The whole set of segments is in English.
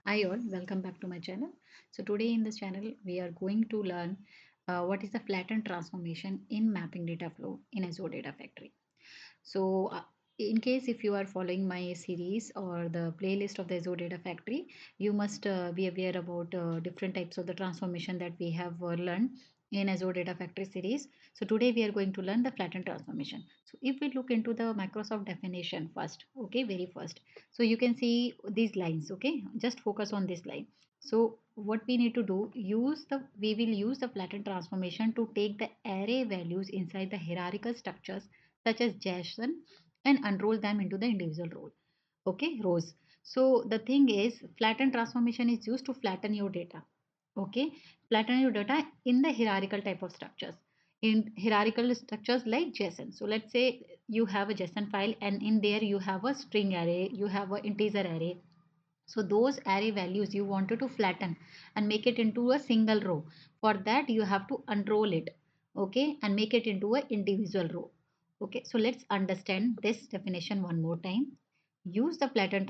Hi all, welcome back to my channel. So today in this channel we are going to learn what is the flatten transformation in mapping data flow in Azure Data Factory. So in case if you are following my series or the playlist of the Azure Data Factory, you must be aware about different types of the transformation that we have learned in Azure Data Factory series. So today we are going to learn the flatten transformation. So if we look into the Microsoft definition first, okay, very first. So you can see these lines, okay, just focus on this line. So what we need to do, we will use the flatten transformation to take the array values inside the hierarchical structures such as JSON and unroll them into the individual role. Okay, rows. So the thing is, flatten transformation is used to flatten your data. Okay, flatten your data in the hierarchical type of structures. In hierarchical structures like JSON. So let's say you have a JSON file and in there you have a string array, you have an integer array. So those array values you wanted to flatten and make it into a single row. For that you have to unroll it, okay, and make it into an individual row. Okay, so let's understand this definition one more time. Use the flatten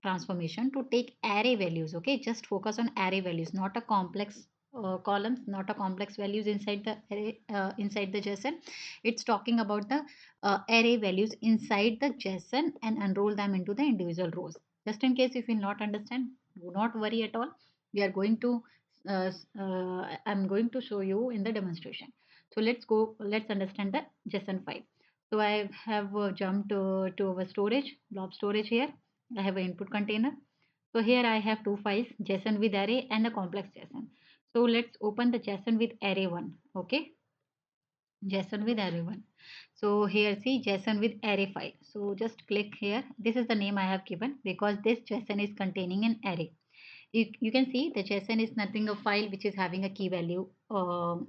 transformation to take array values. Okay, just focus on array values, not a complex columns, not a complex values inside the array, inside the JSON. It's talking about the array values inside the JSON and unroll them into the individual rows. Just in case if you not understand, do not worry at all. We are going to I'm going to show you in the demonstration. So let's understand the JSON file. So I have jumped to our storage, blob storage here. I have an input container. So here I have two files, JSON with array and a complex JSON. So let's open the JSON with array one. Okay, JSON with array one. So here see JSON with array file. So just click here. This is the name I have given because this JSON is containing an array. You can see the JSON is nothing a file which is having a key value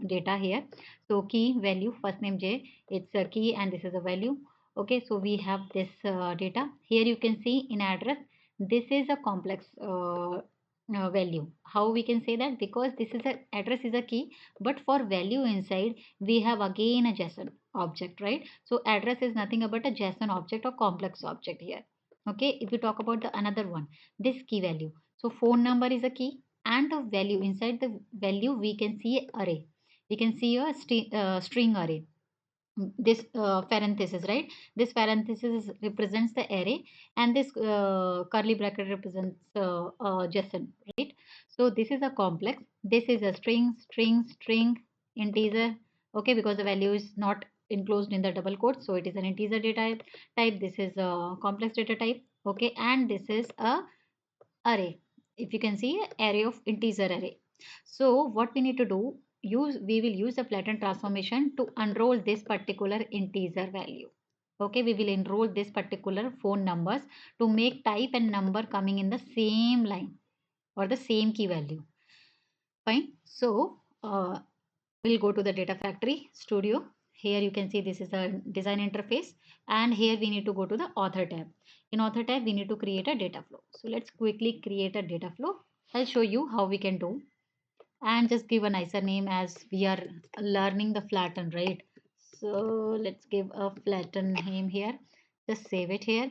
data here. So key value first name J, it's a key and this is a value. Okay, so we have this data here. You can see in address this is a complex value. How we can say that? Because this is a address is a key, but for value inside we have again a JSON object, right? So address is nothing but a JSON object or complex object here. Okay, if we talk about the another one, this key value. So phone number is a key and the value inside the value we can see array. We can see a string array. This parenthesis, right? This parenthesis represents the array and this curly bracket represents JSON, right? So this is a complex. This is a string, integer. Okay, because the value is not enclosed in the double quote, so it is an integer data type. This is a complex data type. Okay, and this is a array. If you can see array of integer array. So what we need to do, we will use the flatten transformation to unroll this particular integer value. Okay, we will enroll this particular phone numbers to make type and number coming in the same line or the same key value. Fine. So we'll go to the data factory studio. Here you can see this is a design interface and here we need to go to the author tab. In author tab we need to create a data flow. So let's quickly create a data flow. I'll show you how we can do and just give a nicer name as we are learning the flatten, right? So let's give a flatten name here. Just save it here.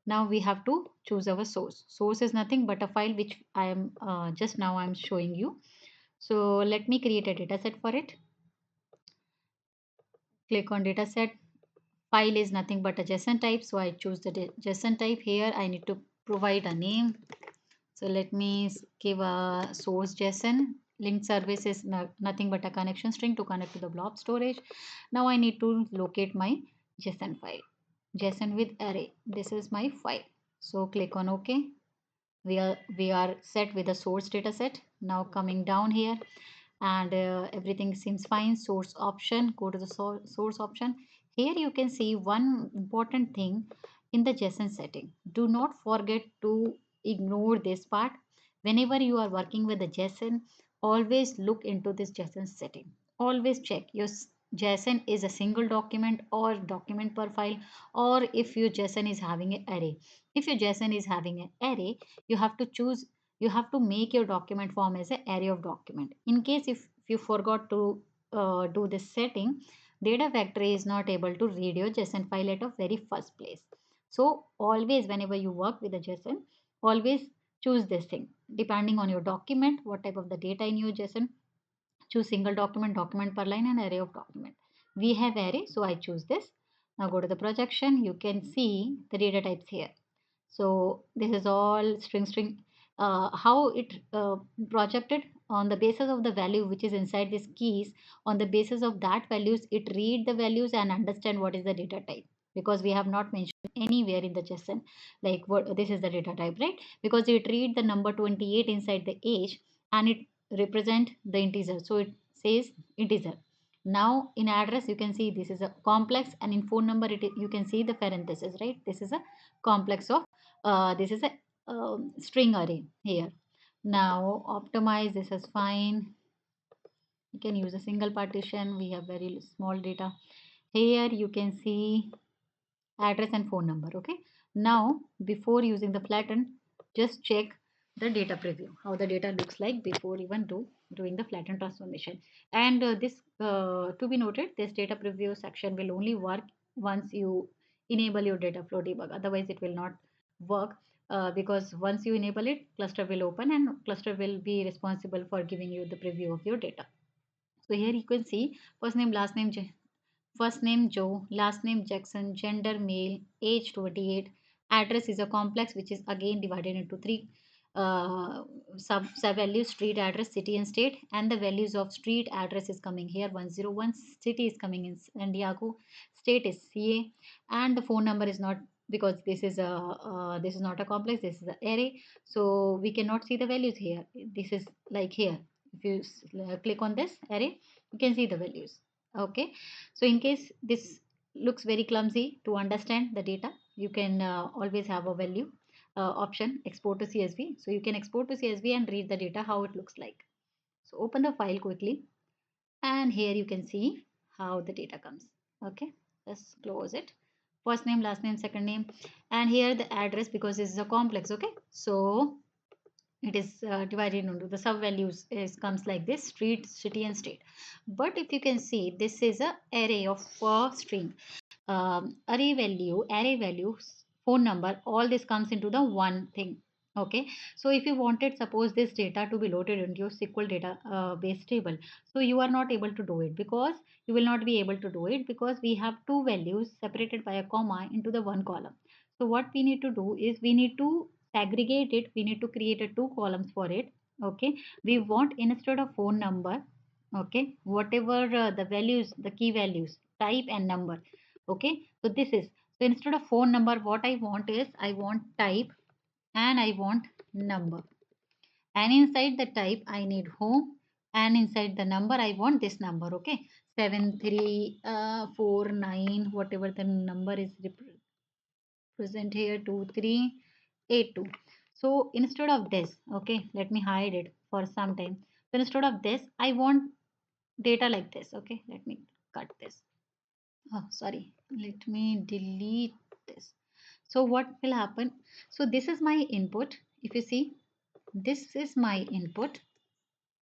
Now we have to choose our source. Source is nothing but a file which I am just now I'm showing you. So let me create a data set for it. Click on data set. File is nothing but a JSON type. So I choose the JSON type here. I need to provide a name. So let me give a source JSON. Link service is nothing but a connection string to connect to the blob storage. Now I need to locate my JSON file. JSON with array. This is my file. So click on OK. We are set with the source data set. Now coming down here and everything seems fine. Source option, go to the source option. Here you can see one important thing in the JSON setting. Do not forget to ignore this part. Whenever you are working with the JSON, always look into this JSON setting. Always check your JSON is a single document or document per file, or if your JSON is having an array. If your JSON is having an array, you have to choose, you have to make your document form as an array of document. In case if you forgot to do this setting, data factory is not able to read your JSON file at a very first place. So always whenever you work with a JSON, always choose this thing depending on your document, what type of the data in your JSON. Choose single document, document per line, and array of document. We have array, so I choose this. Now go to the projection. You can see the data types here. So this is all string. How it projected on the basis of the value which is inside these keys. On the basis of that values, it read the values and understand what is the data type, because we have not mentioned anywhere in the JSON like what this is the data type, right? Because it read the number 28 inside the age and it represent the integer, so it says integer. Now in address you can see this is a complex, and in phone number you can see the parenthesis, right? This is a complex of this is a string array here. Now optimize, this is fine. You can use a single partition, we have very small data. Here you can see address and phone number. Okay, now before using the flatten, just check the data preview, how the data looks like before even doing the flatten transformation. And this to be noted, this data preview section will only work once you enable your data flow debug, otherwise it will not work. Because once you enable it, cluster will open and cluster will be responsible for giving you the preview of your data. So here you can see first name, last name, first name Joe, last name Jackson, gender male, age 28, address is a complex which is again divided into three sub values: street address, city and state. And the values of street address is coming here 101, city is coming in San Diego, state is CA, and the phone number is not, because this is not a complex, this is an array, so we cannot see the values here. This is like here, if you click on this array, you can see the values. Okay, so in case this looks very clumsy to understand the data, you can always have a value option, export to CSV. So you can export to CSV and read the data how it looks like. So open the file quickly, and here you can see how the data comes. Okay, let's close it. First name, last name, second name, and here the address, because this is a complex. Okay, so it is divided into the sub values is comes like this: street, city and state. But if you can see, this is a array of string, array value, phone number, all this comes into the one thing. Okay, so if you wanted, suppose this data to be loaded into your SQL data base table, so you are not able to do it, because you will not be able to do it because we have two values separated by a comma into the one column. So what we need to do is we need to segregate it, we need to create a two columns for it. Okay, we want, instead of phone number, okay, whatever the values, the key values, type and number. Okay, so this is, so instead of phone number, what I want is I want type and I want number, and inside the type I need home, and inside the number I want this number. Okay, 7349, whatever the number is present here, 2382. So instead of this, okay, let me hide it for some time. So instead of this, I want data like this. Okay, let me cut this. Oh, sorry, let me delete this. So what will happen? So this is my input. If you see, this is my input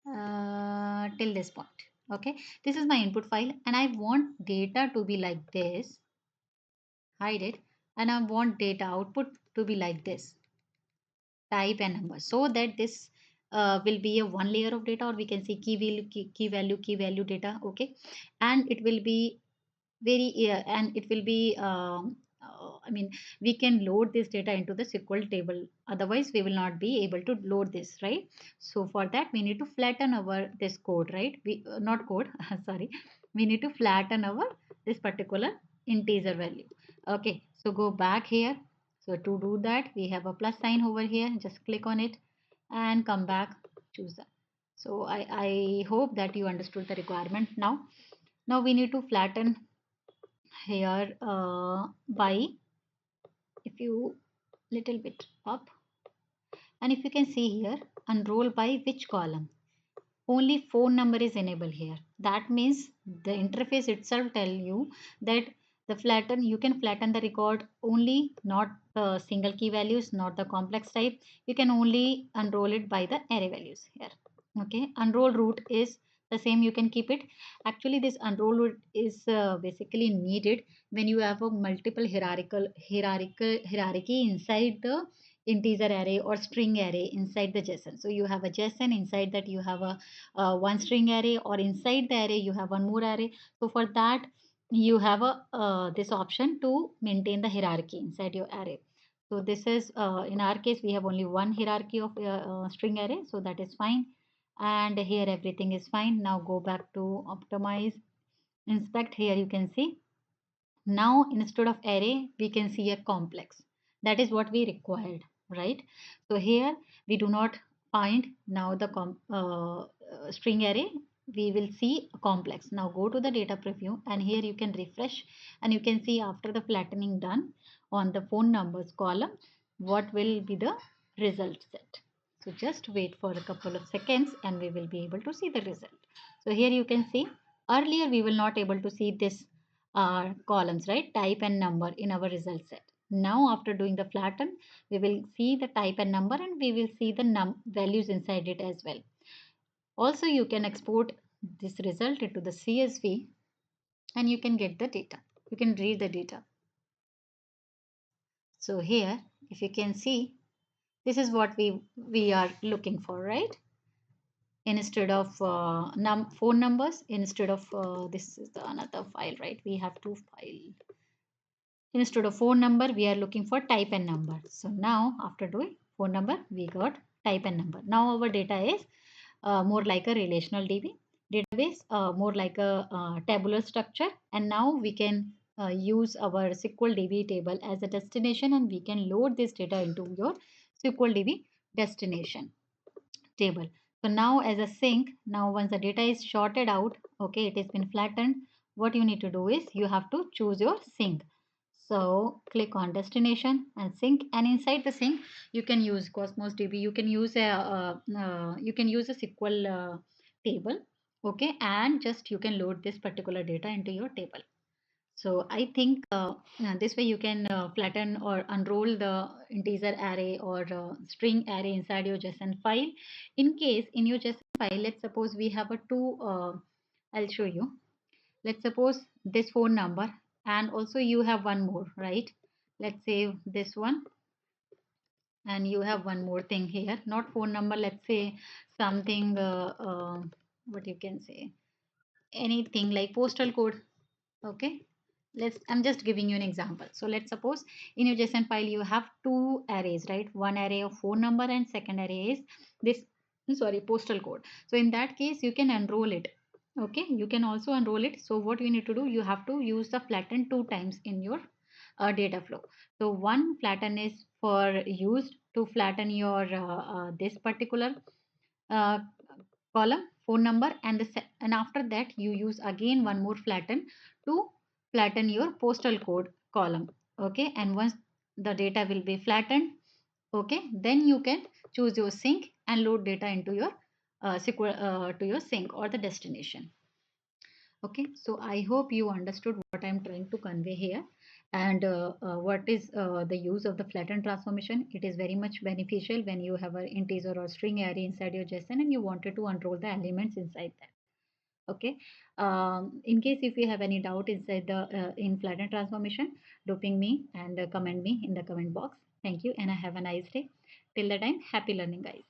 till this point. Okay, this is my input file, and I want data to be like this. Hide it, and I want data output to be like this, type and number, so that this will be a one layer of data, or we can see key value data. Okay, and it will be very and it will be I mean, we can load this data into the SQL table, otherwise we will not be able to load this, right? So for that we need to flatten our this code, right? We not code sorry, we need to flatten our this particular integer value. Okay, so go back here. So to do that, we have a plus sign over here, just click on it and come back, choose that. So I hope that you understood the requirement. Now we need to flatten here by, if you little bit up, and if you can see here, unroll by which column, only phone number is enabled here. That means the interface itself tell you that the flatten, you can flatten the record only, not the single key values, not the complex type. You can only unroll it by the array values here. Okay, unroll root is the same, you can keep it. Actually this unroll root is basically needed when you have a multiple hierarchy inside the integer array or string array inside the JSON. So you have a JSON, inside that you have a one string array, or inside the array you have one more array. So for that you have a this option to maintain the hierarchy inside your array. So this is in our case we have only one hierarchy of string array, so that is fine. And here everything is fine. Now go back to optimize, inspect. Here you can see now instead of array we can see a complex. That is what we required, right? So here we do not find now the string array, we will see a complex. Now go to the data preview and here you can refresh and you can see after the flattening done on the phone numbers column what will be the result set. So just wait for a couple of seconds and we will be able to see the result. So here you can see earlier we will not able to see this columns, right? Type and number in our result set. Now after doing the flatten, we will see the type and number and we will see the values inside it as well. Also, you can export this result into the CSV and you can get the data. You can read the data. So here, if you can see, this is what we are looking for, right? Instead of phone numbers, instead of this is the another file, right? We have two files. Instead of phone number, we are looking for type and number. So now after doing phone number, we got type and number. Now our data is more like a relational DB database, more like a tabular structure. And now we can use our SQL DB table as a destination and we can load this data into your SQL DB destination table. So now as a sink, now once the data is sorted out, okay, it has been flattened. What you need to do is you have to choose your sink. So click on destination and sink, and inside the sink you can use Cosmos DB. You can use a SQL table, okay, and just you can load this particular data into your table. So I think this way you can flatten or unroll the integer array or string array inside your JSON file. In case in your JSON file, let's suppose we have a two, I'll show you. Let's suppose this phone number and also you have one more, right? Let's say this one and you have one more thing here, not phone number, let's say something, what you can say, anything like postal code, okay? I'm just giving you an example. So let's suppose in your JSON file you have two arrays, right? One array of phone number and second array is this, sorry, postal code. So in that case you can enroll it, okay? You can also enroll it. So what you need to do, you have to use the flatten two times in your data flow. So one flatten is for used to flatten your this particular uh, column phone number, and and after that you use again one more flatten to flatten your postal code column, okay? And once the data will be flattened, okay, then you can choose your sink and load data into your SQL to your sink or the destination. Okay, so I hope you understood what I'm trying to convey here, and what is the use of the flatten transformation. It is very much beneficial when you have an integer or string array inside your JSON and you wanted to unroll the elements inside that. Okay, in case if you have any doubt inside the in flatten transformation, do ping me and comment me in the comment box. Thank you and I have a nice day. Till the time, happy learning, guys.